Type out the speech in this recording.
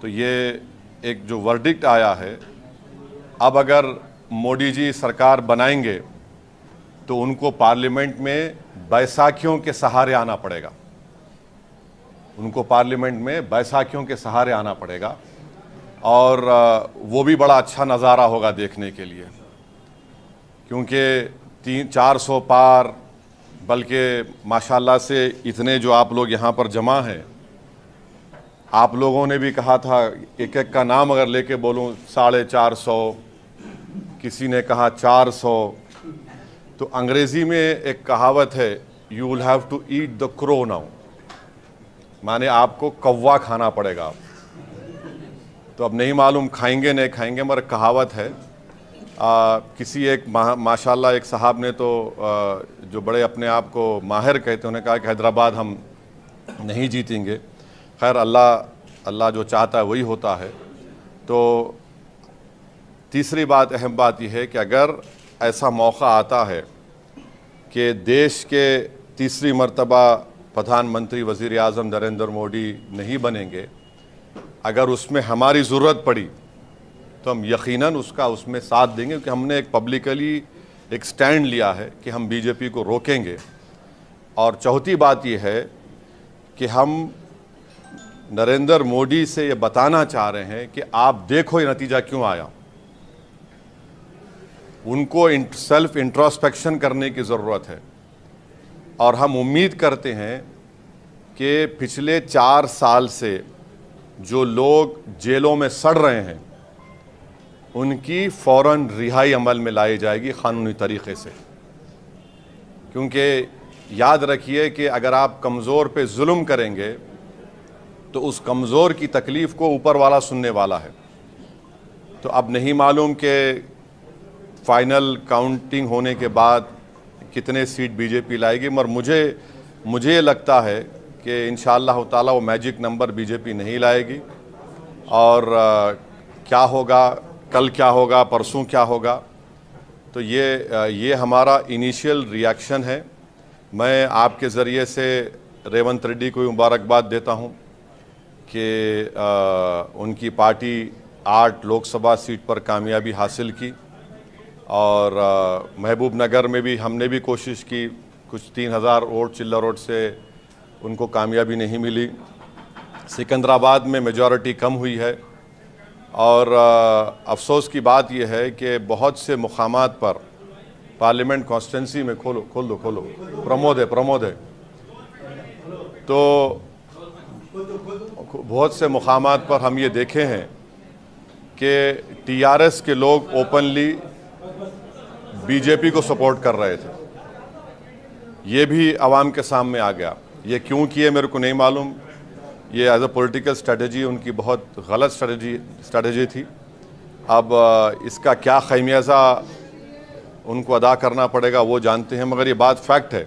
तो ये एक जो वर्डिक्ट आया है, अब अगर मोदी जी सरकार बनाएंगे तो उनको पार्लियामेंट में बैसाखियों के सहारे आना पड़ेगा। उनको पार्लियामेंट में बैसाखियों के सहारे आना पड़ेगा और वो भी बड़ा अच्छा नज़ारा होगा देखने के लिए, क्योंकि 300-400 पार, बल्कि माशाल्लाह से इतने जो आप लोग यहाँ पर जमा हैं, आप लोगों ने भी कहा था एक एक का नाम अगर लेके बोलूँ 450, किसी ने कहा 400। तो अंग्रेज़ी में एक कहावत है, you will have to eat the crow now, माने आपको कौवा खाना पड़ेगा। तो अब नहीं मालूम खाएंगे नहीं खाएंगे, मगर कहावत है। किसी एक माशाल्लाह एक साहब ने तो जो बड़े अपने आप को माहिर कहते हैं, उन्होंने कहा कि हैदराबाद हम नहीं जीतेंगे। खैर अल्लाह जो चाहता है वही होता है। तो तीसरी बात, अहम बात यह है कि अगर ऐसा मौका आता है कि देश के तीसरी मर्तबा प्रधानमंत्री वज़ीर आज़म नरेंद्र मोदी नहीं बनेंगे, अगर उसमें हमारी ज़रूरत पड़ी तो हम यकीनन उसमें साथ देंगे, क्योंकि हमने एक पब्लिकली एक स्टैंड लिया है कि हम बीजेपी को रोकेंगे। और चौथी बात यह है कि हम नरेंद्र मोदी से ये बताना चाह रहे हैं कि आप देखो ये नतीजा क्यों आया। उनको सेल्फ इंट्रोस्पेक्शन करने की ज़रूरत है और हम उम्मीद करते हैं कि पिछले 4 साल से जो लोग जेलों में सड़ रहे हैं उनकी फ़ौरन रिहाई अमल में लाई जाएगी क़ानूनी तरीक़े से। क्योंकि याद रखिए कि अगर आप कमज़ोर पे जुल्म करेंगे तो उस कमज़ोर की तकलीफ़ को ऊपर वाला सुनने वाला है। तो अब नहीं मालूम कि फाइनल काउंटिंग होने के बाद कितने सीट बीजेपी लाएगी, मगर मुझे लगता है कि इंशाअल्लाह ताला वो मैजिक नंबर बीजेपी नहीं लाएगी। और क्या होगा, कल क्या होगा, परसों क्या होगा, तो ये हमारा इनिशियल रिएक्शन है। मैं आपके ज़रिए से रेवंत रेड्डी को मुबारकबाद देता हूँ कि उनकी पार्टी 8 लोकसभा सीट पर कामयाबी हासिल की और महबूब नगर में भी हमने भी कोशिश की, कुछ 3000 वोट चिल्लर वोट से उनको कामयाबी नहीं मिली। सिकंदराबाद में मेजॉरिटी कम हुई है और अफसोस की बात यह है कि बहुत से मुकामात पर पार्लियामेंट कॉन्स्टिट्यूंसी में खोल दो प्रमोद है तो बहुत से मुकामात पर हम ये देखे हैं कि टीआरएस के लोग ओपनली बीजेपी को सपोर्ट कर रहे थे। ये भी आवाम के सामने आ गया। ये क्यों किए मेरे को नहीं मालूम, ये एज अ पॉलिटिकल स्ट्रेटजी उनकी बहुत गलत स्ट्रेटजी थी। अब इसका क्या खमियाजा उनको अदा करना पड़ेगा वो जानते हैं, मगर ये बात फैक्ट है